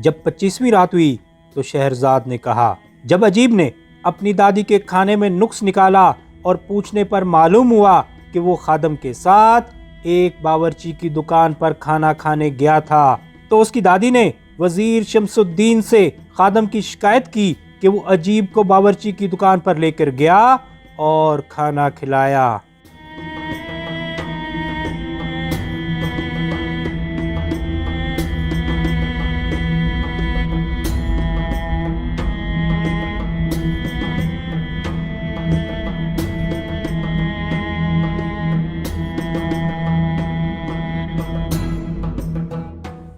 جب 25ویں رات ہوئی تو شہرزاد نے کہا، جب عجیب نے اپنی دادی کے کھانے میں نقص نکالا اور پوچھنے پر معلوم ہوا کہ وہ خادم کے ساتھ ایک باورچی کی دکان پر کھانا کھانے گیا تھا، تو اس کی دادی نے وزیر شمس الدین سے خادم کی شکایت کی کہ وہ عجیب کو باورچی کی دکان پر لے کر گیا اور کھانا کھلایا۔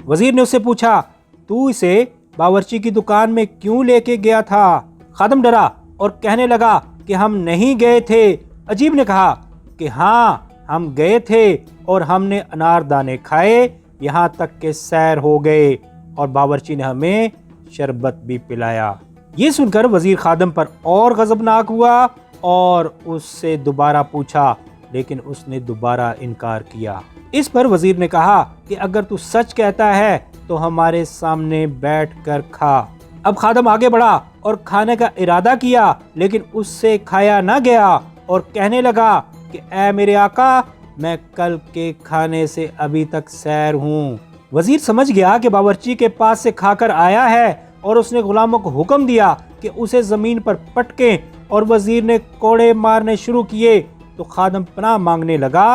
وزیر نے اس سے پوچھا، تو اسے باورچی کی دکان میں کیوں لے کے گیا تھا؟ خادم ڈرا اور کہنے لگا کہ ہم نہیں گئے تھے۔ عجیب نے کہا کہ ہاں ہم گئے تھے اور ہم نے انار دانے کھائے، یہاں تک کہ سیر ہو گئے، اور باورچی نے ہمیں شربت بھی پلایا۔ یہ سن کر وزیر خادم پر اور غضبناک ہوا اور اس سے دوبارہ پوچھا، لیکن اس نے دوبارہ انکار کیا۔ اس پر وزیر نے کہا کہ اگر تو سچ کہتا ہے تو ہمارے سامنے بیٹھ کر کھا۔ اب خادم آگے بڑھا اور کھانے کا ارادہ کیا، لیکن اس سے کھایا نہ گیا اور کہنے لگا کہ اے میرے آقا، میں کل کے کھانے سے ابھی تک سیر ہوں۔ وزیر سمجھ گیا کہ باورچی کے پاس سے کھا کر آیا ہے، اور اس نے غلاموں کو حکم دیا کہ اسے زمین پر پٹکیں، اور وزیر نے کوڑے مارنے شروع کیے تو خادم پناہ مانگنے لگا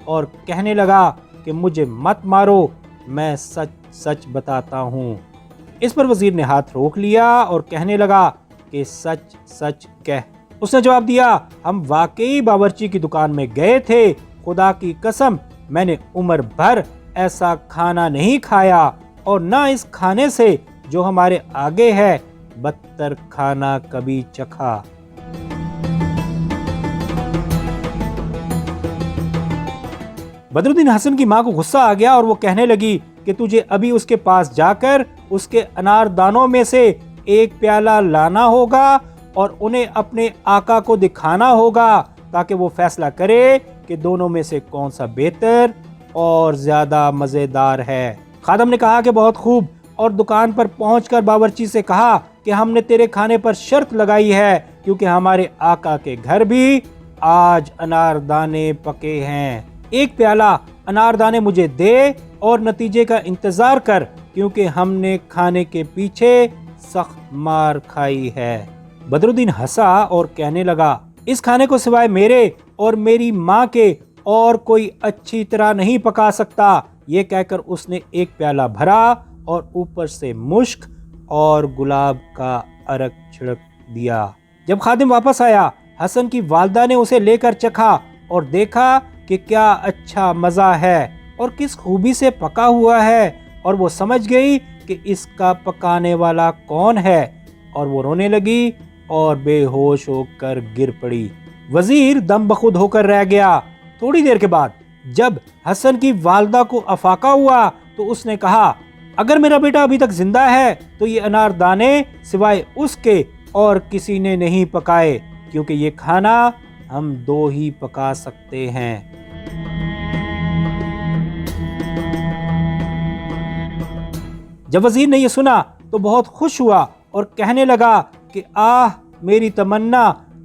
اور کہنے لگا کہ مجھے مت مارو، میں سچ سچ بتاتا ہوں۔ اس پر وزیر نے ہاتھ روک لیا اور کہنے لگا کہ سچ سچ کہہ۔ اس نے جواب دیا، ہم واقعی باورچی کی دکان میں گئے تھے، خدا کی قسم میں نے عمر بھر ایسا کھانا نہیں کھایا، اور نہ اس کھانے سے جو ہمارے آگے ہے بدتر کھانا کبھی چکھا۔ بدر الدین حسن کی ماں کو غصہ آ گیا اور وہ کہنے لگی کہ تجھے ابھی اس کے پاس جا کر اس کے انار دانوں میں سے ایک پیالہ لانا ہوگا اور انہیں اپنے آقا کو دکھانا ہوگا تاکہ وہ فیصلہ کرے کہ دونوں میں سے کون سا بہتر اور زیادہ مزیدار ہے۔ خادم نے کہا کہ بہت خوب، اور دکان پر پہنچ کر باورچی سے کہا کہ ہم نے تیرے کھانے پر شرط لگائی ہے، کیونکہ ہمارے آقا کے گھر بھی آج انار دانے پکے ہیں۔ ایک پیالہ انار دانے مجھے دے اور نتیجے کا انتظار کر، کیونکہ ہم نے کھانے کے پیچھے سخت مار کھائی ہے۔ بدر الدین ہنسا اور کہنے لگا، اس کھانے کو سوائے میرے اور میری ماں کے اور کوئی اچھی طرح نہیں پکا سکتا۔ یہ کہہ کر اس نے ایک پیالہ بھرا اور اوپر سے مشک اور گلاب کا عرق چھڑک دیا۔ جب خادم واپس آیا، حسن کی والدہ نے اسے لے کر چکھا اور دیکھا کہ کیا اچھا مزہ ہے اور کس خوبی سے پکا ہوا ہے، اور وہ سمجھ گئی کہ اس کا پکانے والا کون ہے، اور وہ رونے لگی اور بے ہوش ہو کر گر پڑی۔ وزیر دم بخود ہو کر رہ گیا۔ تھوڑی دیر کے بعد جب حسن کی والدہ کو افاقہ ہوا تو اس نے کہا، اگر میرا بیٹا ابھی تک زندہ ہے تو یہ انار دانے سوائے اس کے اور کسی نے نہیں پکائے، کیونکہ یہ کھانا ہم دو ہی پکا سکتے ہیں۔ جب وزیر نے یہ سنا تو بہت خوش ہوا اور کہنے لگا کہ آہ میری تمنا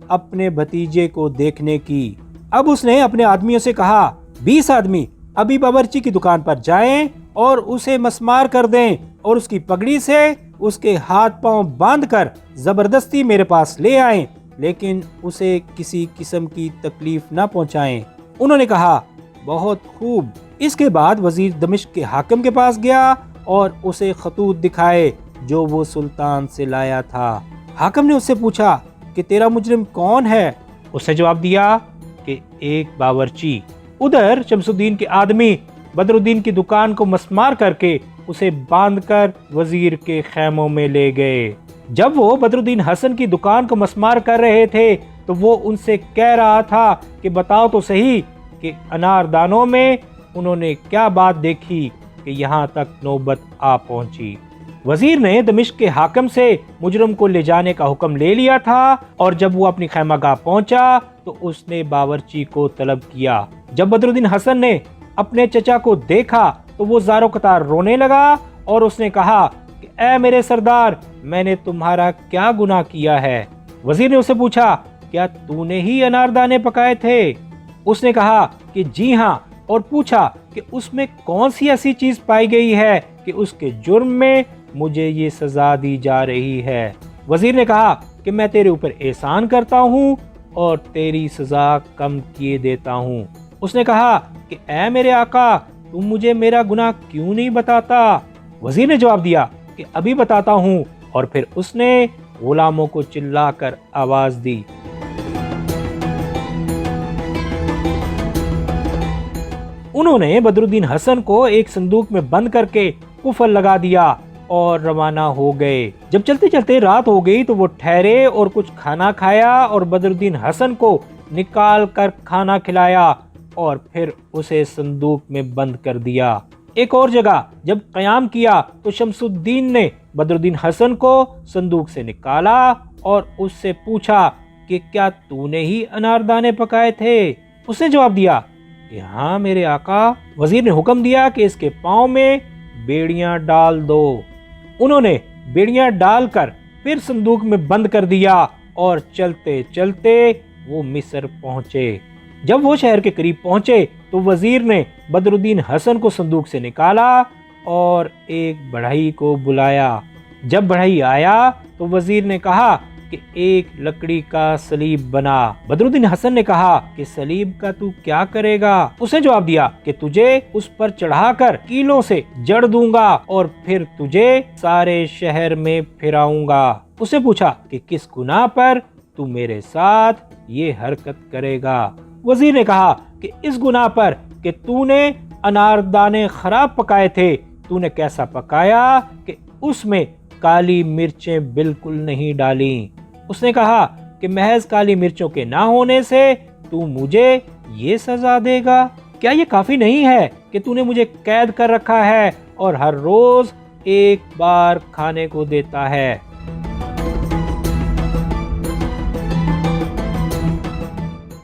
اپنے بھتیجے کو دیکھنے کی۔ اب اس نے اپنے آدمیوں سے کہا، 20 آدمی ابھی باورچی کی دکان پر جائیں اور اسے مسمار کر دیں اور اس کی پگڑی سے اس کے ہاتھ پاؤں باندھ کر زبردستی میرے پاس لے آئیں، لیکن اسے کسی قسم کی تکلیف نہ پہنچائیں۔ انہوں نے کہا، بہت خوب۔ اس کے بعد وزیر دمشق کے حاکم کے پاس گیا اور اسے خطوط دکھائے جو وہ سلطان سے لایا تھا۔ حاکم نے اس سے پوچھا کہ تیرا مجرم کون ہے؟ اس نے جواب دیا کہ ایک باورچی۔ ادھر شمس الدین کے آدمی بدر الدین کی دکان کو مسمار کر کے اسے باندھ کر وزیر کے خیموں میں لے گئے۔ جب وہ بدر الدین حسن کی دکان کو مسمار کر رہے تھے تو وہ ان سے کہہ رہا تھا کہ بتاؤ تو صحیح کہ انار دانوں میں انہوں نے کیا بات دیکھی کہ یہاں تک نوبت آ پہنچی۔ وزیر نے دمشق کے حاکم سے مجرم کو لے جانے کا حکم لے لیا تھا، اور جب وہ اپنی خیمہ گاہ پہنچا تو اس نے باورچی کو طلب کیا۔ جب بدر الدین حسن نے اپنے چچا کو دیکھا تو وہ زارو قطار رونے لگا اور اس نے کہا کہ کہ اے میرے سردار میں نے تمہارا کیا گناہ کیا ہے؟ وزیر نے اسے پوچھا کیا تو نے ہی اناردانے پکائے تھے؟ اس نے کہا کہ جی ہاں، اور پوچھا کہ اس میں کون سی ایسی چیز پائی گئی ہے کہ اس کے جرم میں مجھے یہ سزا دی جا رہی ہے؟ وزیر نے کہا کہ میں تیرے اوپر احسان کرتا ہوں اور تیری سزا کم کیے دیتا ہوں۔ اس نے کہا کہ اے میرے آقا تم مجھے میرا گناہ کیوں نہیں بتاتا؟ وزیر نے جواب دیا کہ ابھی بتاتا ہوں، اور پھر اس نے غلاموں کو چلا کر آواز دی۔ انہوں نے بدر الدین حسن کو ایک صندوق میں بند کر کے قفل لگا دیا اور روانہ ہو گئے۔ جب چلتے چلتے رات ہو گئی تو وہ ٹھہرے اور کچھ کھانا کھایا اور بدر الدین حسن کو نکال کر کھانا کھلایا اور پھر اسے صندوق میں بند کر دیا۔ ایک اور جگہ جب قیام کیا تو شمس الدین نے بدر الدین حسن کو صندوق سے نکالا اور اس سے پوچھا کہ کیا تو نے ہی اناردانے پکائے تھے؟ اس نے جواب دیا کہ ہاں میرے آقا۔ وزیر نے حکم دیا کہ اس کے پاؤں میں بیڑیاں ڈال دو۔ انہوں نے بیڑیاں ڈال کر پھر صندوق میں بند کر دیا اور چلتے چلتے وہ مصر پہنچے۔ جب وہ شہر کے قریب پہنچے تو وزیر نے بدر الدین حسن کو صندوق سے نکالا اور ایک بڑھئی کو بلایا۔ جب بڑھئی آیا تو وزیر نے کہا کہ ایک لکڑی کا سلیب بنا۔ بدر الدین حسن نے کہا کہ سلیب کا تو کیا کرے گا؟ اس نے جواب دیا کہ تجھے اس پر چڑھا کر کیلوں سے جڑ دوں گا اور پھر تجھے سارے شہر میں پھراؤں گا۔ اس نے پوچھا کہ کس گناہ پر تو میرے ساتھ یہ حرکت کرے گا؟ وزیر نے کہا کہ اس گناہ پر کہ تو نے اناردانے خراب پکائے تھے۔ تو نے کیسا پکایا کہ اس میں کالی مرچیں بالکل نہیں ڈالیں۔ اس نے کہا کہ محض کالی مرچوں کے نہ ہونے سے تو مجھے یہ سزا دے گا؟ کیا یہ کافی نہیں ہے کہ تو نے مجھے قید کر رکھا ہے اور ہر روز ایک بار کھانے کو دیتا ہے؟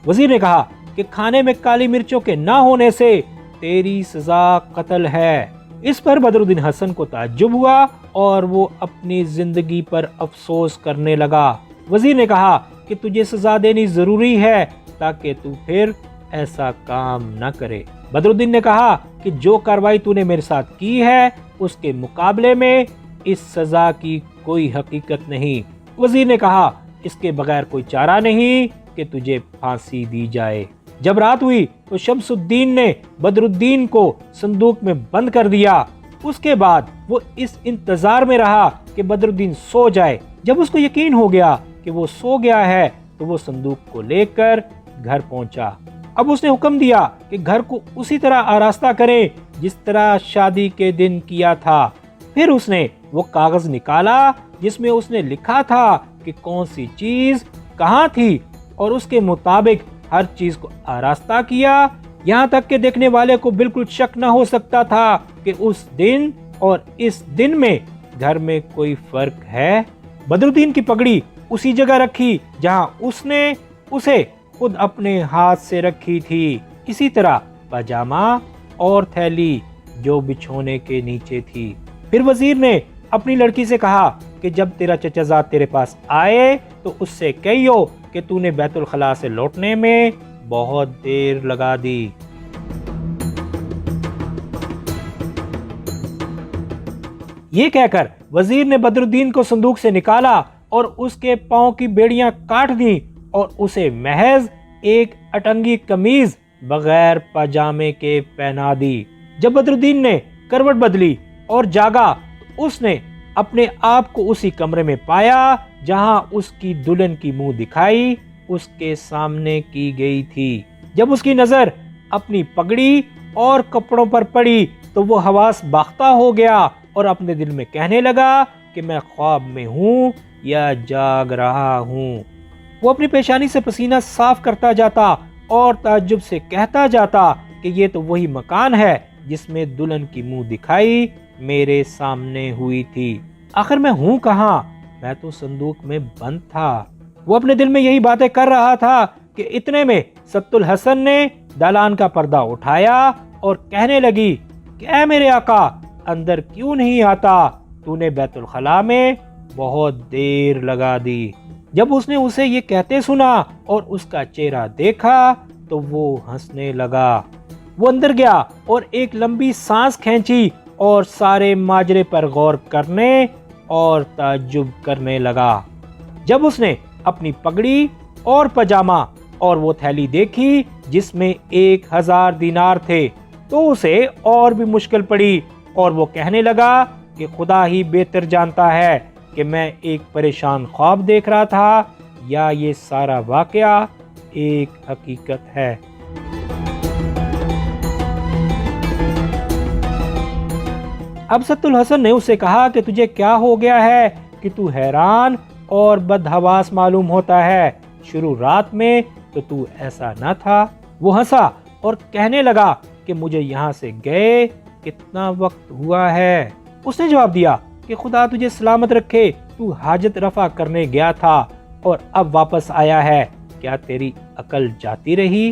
وزیر نے کہا کہ کھانے میں کالی مرچوں کے نہ ہونے سے تیری سزا قتل ہے۔ اس پر بدر الدین حسن کو تعجب ہوا اور وہ اپنی زندگی پر افسوس کرنے لگا۔ وزیر نے کہا کہ تجھے سزا دینی ضروری ہے تاکہ تو پھر ایسا کام نہ کرے۔ بدر الدین نے کہا کہ جو کارروائی تو نے میرے ساتھ کی ہے اس کے مقابلے میں اس سزا کی کوئی حقیقت نہیں۔ وزیر نے کہا اس کے بغیر کوئی چارہ نہیں کہ تجھے پھانسی دی جائے۔ جب رات ہوئی تو شمس الدین نے بدر الدین کو صندوق میں بند کر دیا۔ اس کے بعد وہ اس انتظار میں رہا کہ بدر الدین سو جائے۔ جب اس کو یقین ہو گیا کہ وہ سو گیا ہے تو وہ صندوق کو لے کر گھر پہنچا۔ اب اس نے حکم دیا کہ گھر کو اسی طرح آراستہ کریں جس طرح شادی کے دن کیا تھا۔ پھر اس نے وہ کاغذ نکالا جس میں اس نے لکھا تھا کہ کون سی چیز کہاں تھی اور اس کے مطابق ہر چیز کو آراستہ کیا، یہاں تک کہ دیکھنے والے کو بالکل شک نہ ہو سکتا تھا کہ اس دن اور اس دن میں گھر میں کوئی فرق ہے۔ بدر الدین کی پگڑی اسی جگہ رکھی جہاں اس نے اسے خود اپنے ہاتھ سے رکھی تھی، اسی طرح پاجامہ اور تھیلی جو بچھونے کے نیچے تھی۔ پھر وزیر نے اپنی لڑکی سے کہا کہ جب تیرا چچا زاد تیرے پاس آئے تو اس سے کہیو کہ تو نے بیت الخلاء سے لوٹنے میں بہت دیر لگا دی۔ یہ کہہ کر وزیر نے بدر الدین کو صندوق سے نکالا اور اس کے پاؤں کی بیڑیاں کاٹ دیں اور اسے محض ایک اٹنگی قمیض بغیر پاجامے کے پہنا دی۔ جب بدر الدین نے کروٹ بدلی اور جاگا تو اس نے اپنے آپ کو اسی کمرے میں پایا جہاں اس کی دلہن کی منہ دکھائی اس کے سامنے کی گئی تھی۔ جب اس کی نظر اپنی پگڑی اور کپڑوں پر پڑی تو وہ حواس باختہ ہو گیا اور اپنے دل میں کہنے لگا کہ میں خواب میں ہوں یا جاگ رہا ہوں۔ وہ اپنی پیشانی سے پسینہ صاف کرتا جاتا اور تعجب سے کہتا جاتا کہ یہ تو وہی مکان ہے جس میں دلہن کی منہ دکھائی میرے سامنے ہوئی تھی۔ آخر میں ہوں کہاں؟ میں تو صندوق میں بند تھا۔ وہ اپنے دل میں یہی باتیں کر رہا تھا کہ اتنے میں ست الحسن نے دالان کا پردہ اٹھایا اور کہنے لگی کہ اے میرے آقا اندر کیوں نہیں آتا؟ تو نے بیت الخلا میں بہت دیر لگا دی۔ جب اس نے اسے یہ کہتے سنا اور اس کا چہرہ دیکھا تو وہ ہنسنے لگا۔ وہ اندر گیا اور ایک لمبی سانس کھینچی اور سارے ماجرے پر غور کرنے اور تعجب کرنے لگا۔ جب اس نے اپنی پگڑی اور پاجامہ اور وہ تھیلی دیکھی جس میں 1000 دینار تھے تو اسے اور بھی مشکل پڑی، اور وہ کہنے لگا کہ خدا ہی بہتر جانتا ہے کہ میں ایک پریشان خواب دیکھ رہا تھا یا یہ سارا واقعہ ایک حقیقت ہے۔ اب سط الحسن نے اس سے کہا کہ تجھے کیا ہو گیا ہے کہ تو حیران اور بدحواس معلوم ہوتا ہے؟ شروع رات میں تو ایسا نہ تھا۔ وہ ہنسا اور کہنے لگا کہ مجھے یہاں سے گئے کتنا وقت ہوا ہے؟ اس نے جواب دیا کہ خدا تجھے سلامت رکھے، تو حاجت رفع کرنے گیا تھا اور اب واپس آیا ہے، کیا تیری عقل جاتی رہی؟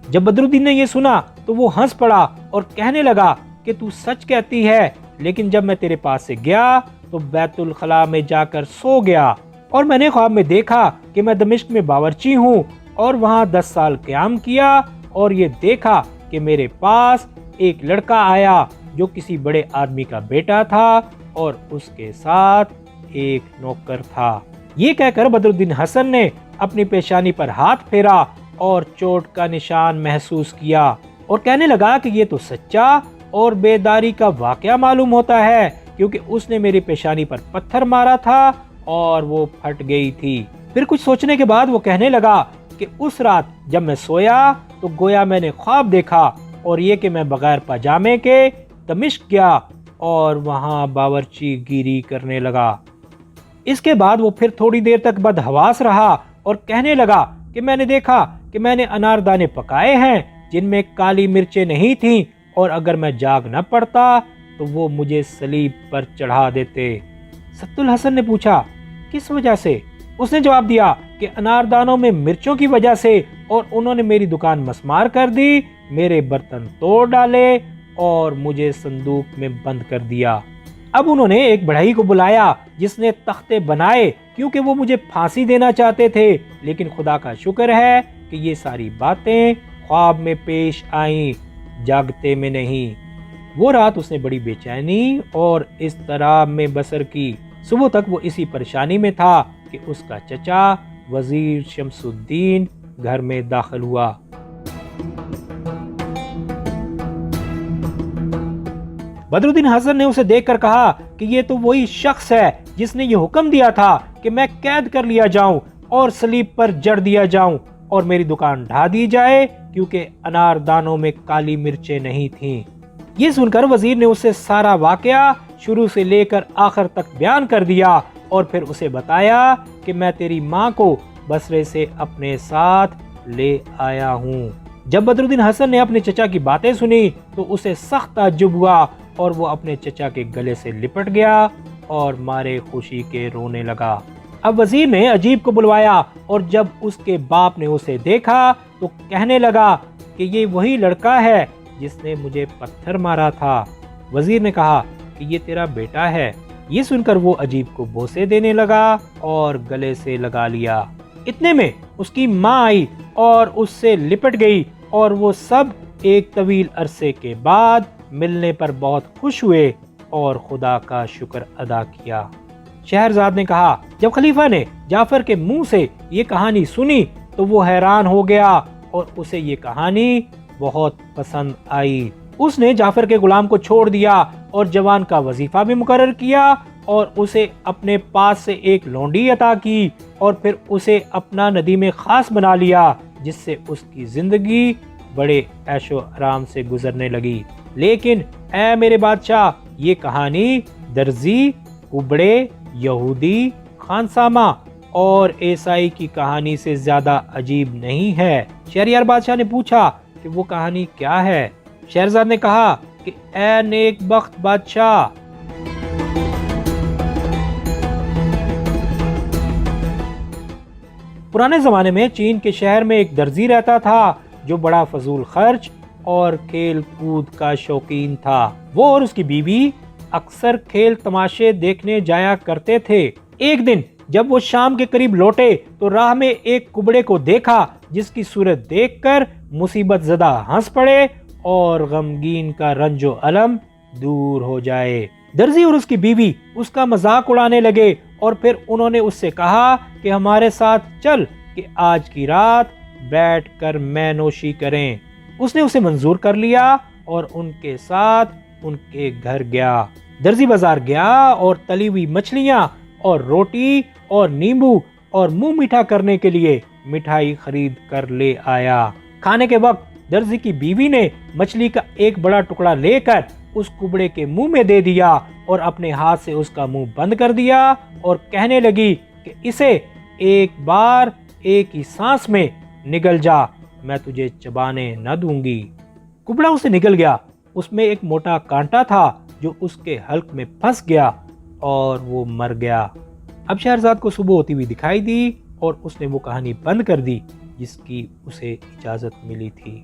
جب بدرالدین نے یہ سنا تو وہ ہنس پڑا اور کہنے لگا کہ تو سچ کہتی ہے، لیکن جب میں تیرے پاس سے گیا تو بیت الخلا میں جا کر سو گیا، اور میں نے خواب میں دیکھا کہ میں دمشق میں باورچی ہوں اور وہاں 10 سال قیام کیا، اور یہ دیکھا کہ میرے پاس ایک لڑکا آیا جو کسی بڑے آدمی کا بیٹا تھا اور اس کے ساتھ ایک نوکر تھا۔ یہ کہہ کر بدرالدین حسن نے اپنی پیشانی پر ہاتھ پھیرا اور چوٹ کا نشان محسوس کیا اور کہنے لگا کہ یہ تو سچا اور بیداری کا واقعہ معلوم ہوتا ہے، کیونکہ اس نے میری پیشانی پر پتھر مارا تھا اور وہ پھٹ گئی تھی۔ پھر کچھ سوچنے کے بعد وہ کہنے لگا کہ اس رات جب میں سویا تو گویا میں نے خواب دیکھا، اور یہ کہ میں بغیر پاجامے کے دمشق گیا اور وہاں باورچی گیری کرنے لگا۔ اس کے بعد وہ پھر تھوڑی دیر تک بدحواس رہا اور کہنے لگا کہ میں نے دیکھا کہ میں نے انار دانے پکائے ہیں جن میں کالی مرچیں نہیں تھیں، اور اگر میں جاگ نہ پڑتا تو وہ مجھے صلیب پر چڑھا دیتے۔ سط الحسن نے پوچھا کس وجہ سے؟ اس نے جواب دیا کہ اناردانوں میں مرچوں کی وجہ سے، اور انہوں نے میری دکان مسمار کر دی، میرے برتن توڑ ڈالے اور مجھے صندوق میں بند کر دیا۔ اب انہوں نے ایک بڑھئی کو بلایا جس نے تختے بنائے، کیونکہ وہ مجھے پھانسی دینا چاہتے تھے، لیکن خدا کا شکر ہے کہ یہ ساری باتیں خواب میں پیش آئیں، جاگتے میں نہیں۔ وہ رات اس نے بڑی بے چینی اور اضطراب میں بسر کی۔ صبح تک وہ اسی پریشانی میں تھا کہ اس کا چچا وزیر شمس الدین گھر میں داخل ہوا۔ بدرالدین حسن نے اسے دیکھ کر کہا کہ یہ تو وہی شخص ہے جس نے یہ حکم دیا تھا کہ میں قید کر لیا جاؤں اور صلیب پر جڑ دیا جاؤں اور میری دکان ڈھا دی جائے، کیونکہ انار دانوں میں کالی مرچیں نہیں تھیں۔ یہ سن کر وزیر نے اسے سارا واقعہ شروع سے لے کر آخر تک بیان کر دیا، اور پھر اسے بتایا کہ میں تیری ماں کو بصرے سے اپنے ساتھ لے آیا ہوں۔ جب بدرالدین حسن نے اپنے چچا کی باتیں سنی تو اسے سخت تعجب ہوا، اور وہ اپنے چچا کے گلے سے لپٹ گیا اور مارے خوشی کے رونے لگا۔ اب وزیر نے عجیب کو بلوایا، اور جب اس کے باپ نے اسے دیکھا تو کہنے لگا کہ یہ وہی لڑکا ہے جس نے مجھے پتھر مارا تھا۔ وزیر نے کہا کہ یہ تیرا بیٹا ہے۔ یہ سن کر وہ عجیب کو بوسے دینے لگا اور گلے سے لگا لیا۔ اتنے میں اس کی ماں آئی اور اس سے لپٹ گئی، اور وہ سب ایک طویل عرصے کے بعد ملنے پر بہت خوش ہوئے اور خدا کا شکر ادا کیا۔ شہرزاد نے کہا جب خلیفہ نے جعفر کے منہ سے یہ کہانی سنی تو وہ حیران ہو گیا اور اسے یہ کہانی بہت پسند آئی۔ اس نے جعفر کے غلام کو چھوڑ دیا اور جوان کا وظیفہ بھی مقرر کیا، اور اسے اپنے پاس سے ایک لونڈی عطا کی، اور پھر اسے اپنا ندیم خاص بنا لیا، جس سے اس کی زندگی بڑے عیش و آرام سے گزرنے لگی۔ لیکن اے میرے بادشاہ، یہ کہانی درزی، کبڑے، یہودی، خانسامہ اور عیسائی کی کہانی سے زیادہ عجیب نہیں ہے۔ شہریار بادشاہ نے پوچھا کہ وہ کہانی کیا ہے؟ شہرزاد نے کہا کہ اے نیک بخت بادشاہ، پرانے زمانے میں چین کے شہر میں ایک درزی رہتا تھا جو بڑا فضول خرچ اور کھیل کود کا شوقین تھا۔ وہ اور اس کی بیوی اکثر کھیل تماشے دیکھنے جایا کرتے تھے۔ ایک دن جب وہ شام کے قریب لوٹے تو راہ میں ایک کبڑے کو دیکھا، جس کی صورت دیکھ کر مصیبت زدہ ہنس پڑے اور غمگین کا رنج و الم دور ہو جائے۔ درزی اور اس کی بیوی اس کا مذاق اڑانے لگے اور پھر انہوں نے اس سے کہا کہ ہمارے ساتھ چل کہ آج کی رات بیٹھ کر مے نوشی کریں۔ اس نے اسے منظور کر لیا اور ان کے ساتھ ان کے گھر گیا۔ درزی بازار گیا اور تلی ہوئی مچھلیاں اور روٹی اور نیمبو اور منہ میٹھا کرنے کے لیے مٹھائی خرید کر لے آیا۔ کھانے کے وقت درزی کی بیوی نے مچھلی کا ایک بڑا ٹکڑا لے کر اس کبڑے کے منہ میں دے دیا اور اپنے ہاتھ سے اس کا منہ بند کر دیا اور کہنے لگی کہ اسے ایک بار ایک ہی سانس میں نگل جا، میں تجھے چبانے نہ دوں گی۔ کبڑا اسے نگل گیا۔ اس میں ایک موٹا کانٹا تھا جو اس کے حلق میں پھنس گیا اور وہ مر گیا۔ اب شہرزاد کو صبح ہوتی ہوئی دکھائی دی اور اس نے وہ کہانی بند کر دی جس کی اسے اجازت ملی تھی۔